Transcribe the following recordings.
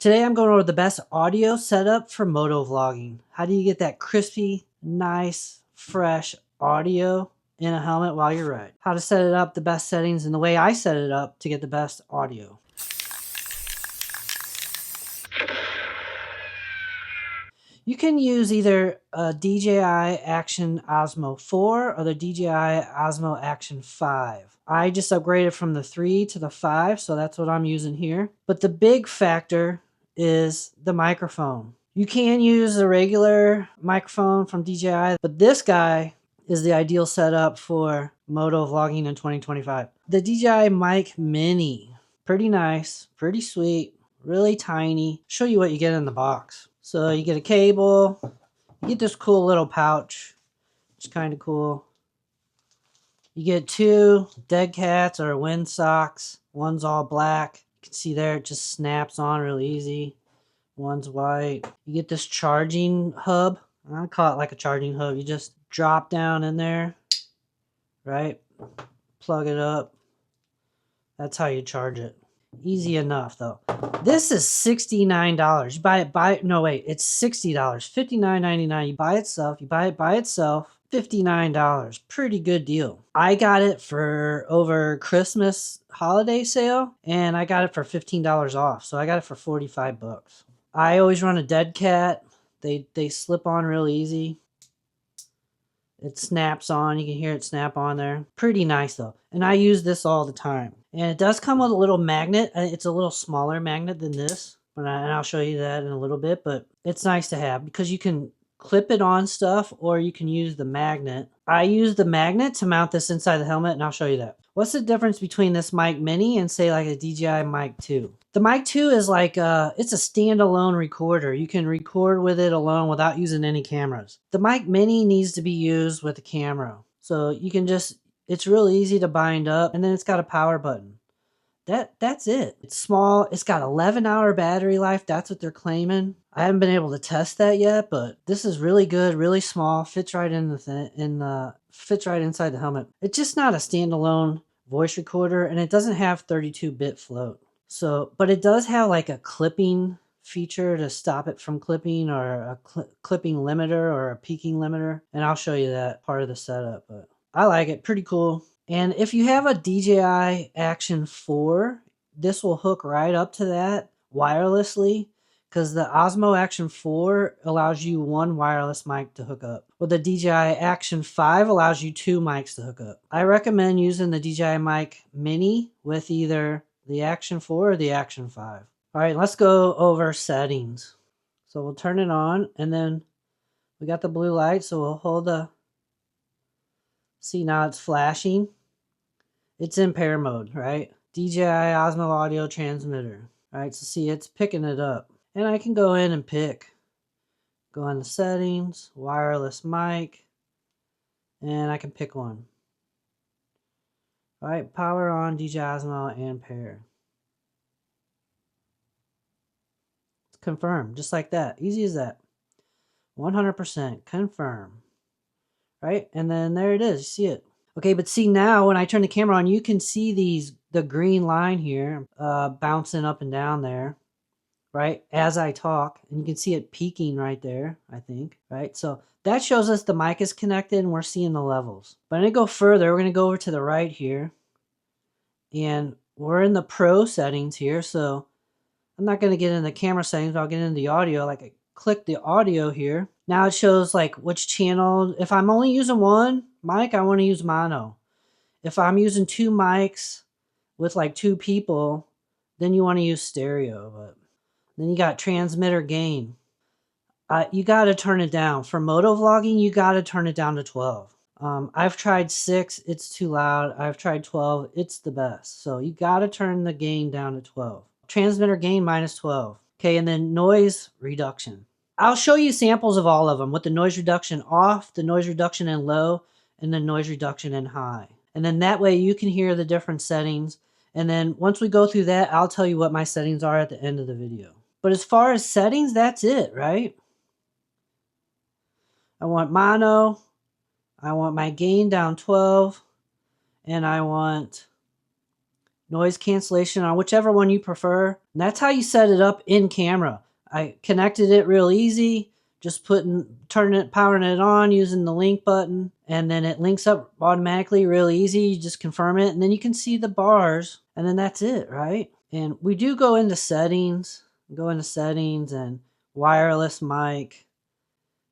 Today I'm going over the best audio setup for moto vlogging. How do you get that crispy, nice, fresh audio in a helmet while you're riding? How to set it up, the best settings, and the way I set it up to get the best audio. You can use either a DJI Action Osmo 4 or the DJI Osmo Action 5. I just upgraded from the 3 to the 5, so that's what I'm using here. But the big factor is the microphone. You can use a regular microphone from DJI, but this guy is the ideal setup for moto vlogging in 2025. The DJI Mic Mini. Pretty nice, pretty sweet, really tiny. Show you what you get in the box. So you get a cable, you get this cool little pouch, which is kind of cool. You get 2 dead cats or wind socks. One's all black. You can see there it just snaps on really easy. One's white. You get this charging hub. I call it like a charging hub. You just drop down in there, right? Plug it up. That's how you charge it. Easy enough though. This is $69. You buy it, no wait, it's $60. $59.99. You buy itself, you buy it by itself, $59. Pretty good deal. I got it for over Christmas holiday sale and I got it for $15 off. So I got it for 45 bucks. I always run a dead cat. They slip on real easy. It snaps on. You can hear it snap on there. Pretty nice though. And I use this all the time. And it does come with a little magnet. It's a little smaller magnet than this. And I'll show you that in a little bit. But it's nice to have because you can clip it on stuff or you can use the magnet. I use the magnet to mount this inside the helmet and I'll show you that. What's the difference between this Mic Mini and say like a DJI Mic 2? The Mic 2 is like it's a standalone recorder. You can record with it alone without using any cameras. The Mic Mini needs to be used with a camera. So you can just, it's real easy to bind up and then it's got a power button. That's it. It's small. It's got 11-hour battery life. That's what they're claiming. I haven't been able to test that yet, but this is really good, really small, fits right in fits right inside the helmet. It's just not a standalone voice recorder and it doesn't have 32-bit float. So, but it does have like a clipping feature to stop it from clipping or a clipping limiter or a peaking limiter. And I'll show you that part of the setup, but I like it. Pretty cool. And if you have a DJI Action 4, this will hook right up to that wirelessly because the Osmo Action 4 allows you 1 wireless mic to hook up. Well, the DJI Action 5 allows you 2 mics to hook up. I recommend using the DJI Mic Mini with either the Action 4 or the Action 5. All right, let's go over settings. So we'll turn it on and then we got the blue light. So we'll hold the, see now it's flashing. It's in pair mode, right? DJI Osmo audio transmitter. All right, so see it's picking it up. And I can go in and go into settings, wireless mic, and I can pick one. All right, power on, DJI Osmo and pair. Confirm, just like that. Easy as that. 100% confirm. Right? And then there it is. You see it. Okay, but see now when I turn the camera on, you can see the green line here bouncing up and down there, right? As I talk, and you can see it peaking right there, I think, right? So that shows us the mic is connected and we're seeing the levels. But I'm going to go further. We're going to go over to the right here. And we're in the pro settings here, so I'm not going to get into the camera settings, but I'll get into the audio. Like I click the audio here. Now it shows like which channel. If I'm only using one mic, I want to use mono. If I'm using 2 mics with like 2 people, then you want to use stereo. But then you got transmitter gain. You got to turn it down. For moto vlogging, you got to turn it down to 12. I've tried 6, it's too loud. I've tried 12, it's the best. So you got to turn the gain down to 12. Transmitter gain -12. Okay, and then noise reduction. I'll show you samples of all of them with the noise reduction off, the noise reduction in low, and the noise reduction in high. And then that way you can hear the different settings. And then once we go through that, I'll tell you what my settings are at the end of the video. But as far as settings, that's it, right? I want mono. I want my gain down 12. And I want noise cancellation on whichever one you prefer. And that's how you set it up in camera. I connected it real easy, just powering it on using the link button, and then it links up automatically real easy. You just confirm it, and then you can see the bars, and then that's it, right? And we do go into settings and wireless mic,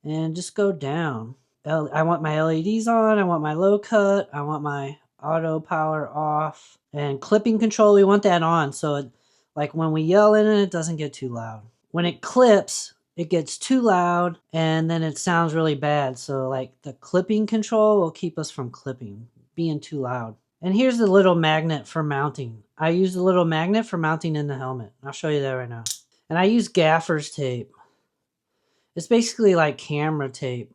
and just go down. I want my LEDs on, I want my low cut, I want my auto power off, and clipping control, we want that on, so like when we yell in it, it doesn't get too loud. When it clips, it gets too loud and then it sounds really bad. So like the clipping control will keep us from being too loud. And here's the little magnet for mounting. I use the little magnet for mounting in the helmet. I'll show you that right now. And I use gaffer's tape. It's basically like camera tape.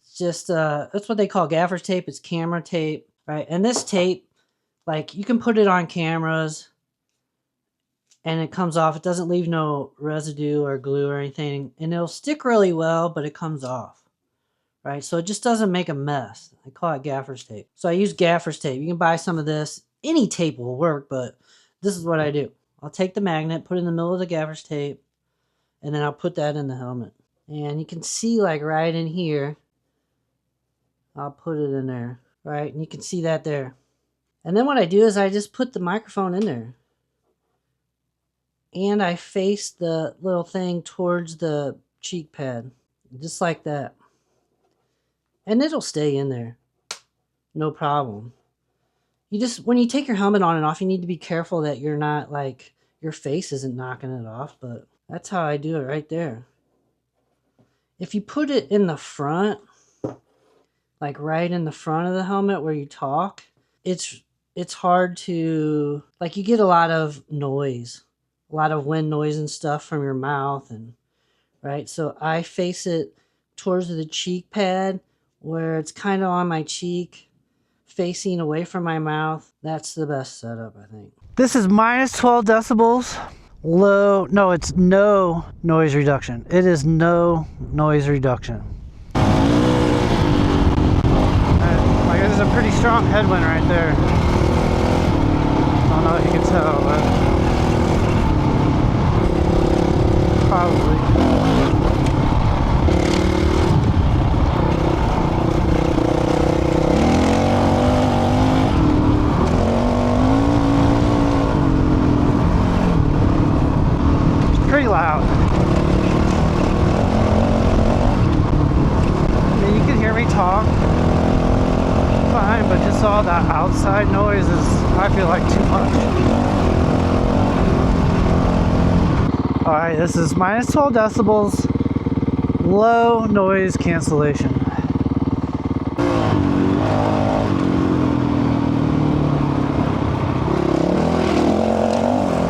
It's just, that's what they call gaffer's tape. It's camera tape, right? And this tape, like you can put it on cameras and it comes off. It doesn't leave no residue or glue or anything, and it'll stick really well, but it comes off, right? So it just doesn't make a mess. I call it gaffer's tape. So I use gaffer's tape. You can buy some of this. Any tape will work, but this is what I do. I'll take the magnet, put it in the middle of the gaffer's tape, and then I'll put that in the helmet. And you can see like right in here, I'll put it in there, right? And you can see that there. And then what I do is I just put the microphone in there. And I face the little thing towards the cheek pad. Just like that. And it'll stay in there. No problem. When you take your helmet on and off, you need to be careful that you're not like, your face isn't knocking it off. But that's how I do it right there. If you put it in the front, like right in the front of the helmet where you talk, it's hard to, like you get a lot of noise, a lot of wind noise and stuff from your mouth, and right. So I face it towards the cheek pad where it's kind of on my cheek, facing away from my mouth. That's the best setup, I think. This is minus 12 decibels. It's no noise reduction. It is no noise reduction. Like this is a pretty strong headwind right there. I don't know if you can tell, but probably. It's pretty loud. I mean, you can hear me talk fine, but just all that outside noise is, I feel like, too much. Alright, this is minus 12 decibels, low noise cancellation.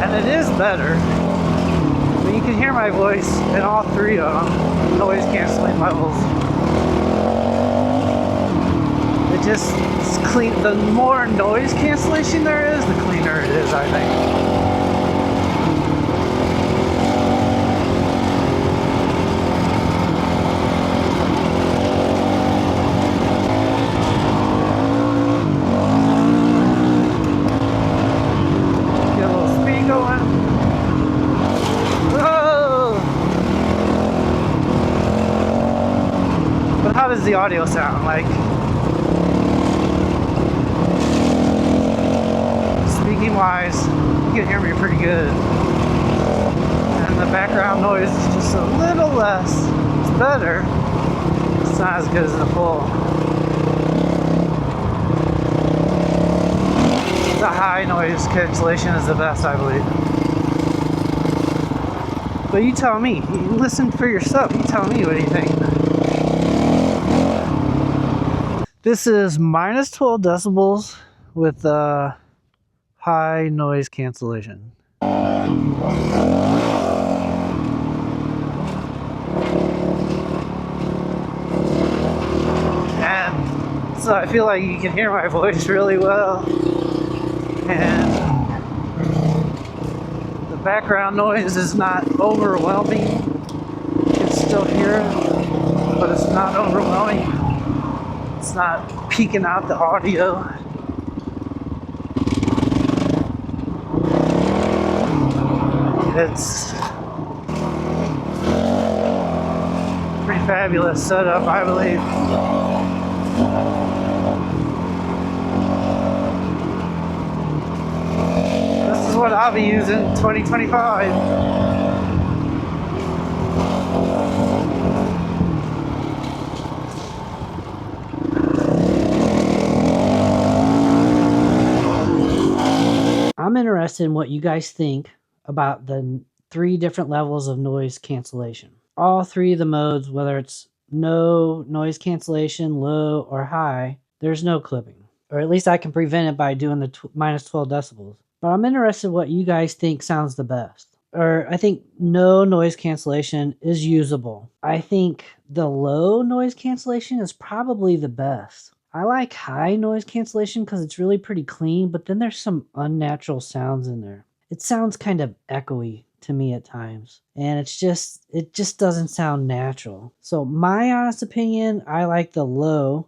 And it is better. I mean, you can hear my voice in all three of them, noise canceling levels. It's clean. The more noise cancellation there is, the cleaner it is, I think. Get a little speed going. Whoa! But how does the audio sound? Like, speaking wise, you can hear me pretty good. And the background noise is just a little less. It's better. It's not as good as the full. The high noise cancellation is the best, I believe. But you tell me. You listen for yourself. You tell me what you think. This is minus 12 decibels with high noise cancellation. And so I feel like you can hear my voice really well. And the background noise is not overwhelming. You can still hear it, but it's not overwhelming. It's not peaking out the audio. It's pretty fabulous setup, I believe. This is what I'll be using in 2025. I'm interested in what you guys think about the 3 different levels of noise cancellation. All 3 of the modes, whether it's no noise cancellation, low, or high, there's no clipping. Or at least I can prevent it by doing the minus 12 decibels. But I'm interested in what you guys think sounds the best. Or I think no noise cancellation is usable. I think the low noise cancellation is probably the best. I like high noise cancellation because it's really pretty clean, but then there's some unnatural sounds in there. It sounds kind of echoey to me at times, and it just doesn't sound natural. So my honest opinion, I like the low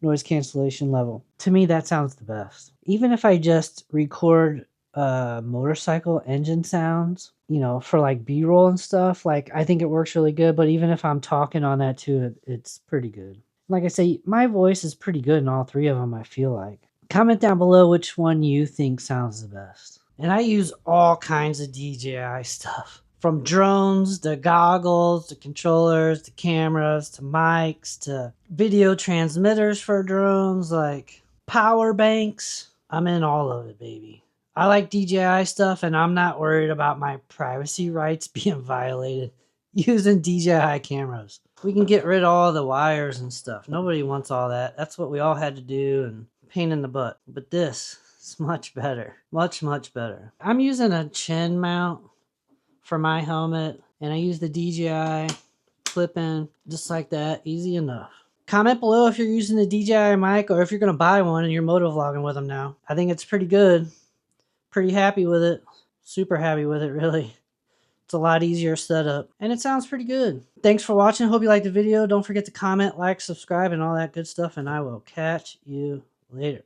noise cancellation level. To me, that sounds the best. Even if I just record motorcycle engine sounds, you know, for like B-roll and stuff, like I think it works really good. But even if I'm talking on that too, it's pretty good. Like I say, my voice is pretty good in all 3 of them, I feel like. Comment down below which one you think sounds the best. And I use all kinds of DJI stuff. From drones, to goggles, to controllers, to cameras, to mics, to video transmitters for drones, like power banks. I'm in all of it, baby. I like DJI stuff, and I'm not worried about my privacy rights being violated using DJI cameras. We can get rid of all the wires and stuff. Nobody wants all that. That's what we all had to do, and pain in the butt. But this is much better. Much, much better. I'm using a chin mount for my helmet, and I use the DJI clip-in just like that. Easy enough. Comment below if you're using the DJI mic or if you're going to buy one and you're moto vlogging with them now. I think it's pretty good. Pretty happy with it. Super happy with it, really. It's a lot easier setup, and it sounds pretty good. Thanks for watching. Hope you liked the video. Don't forget to comment, like, subscribe, and all that good stuff, and I will catch you later.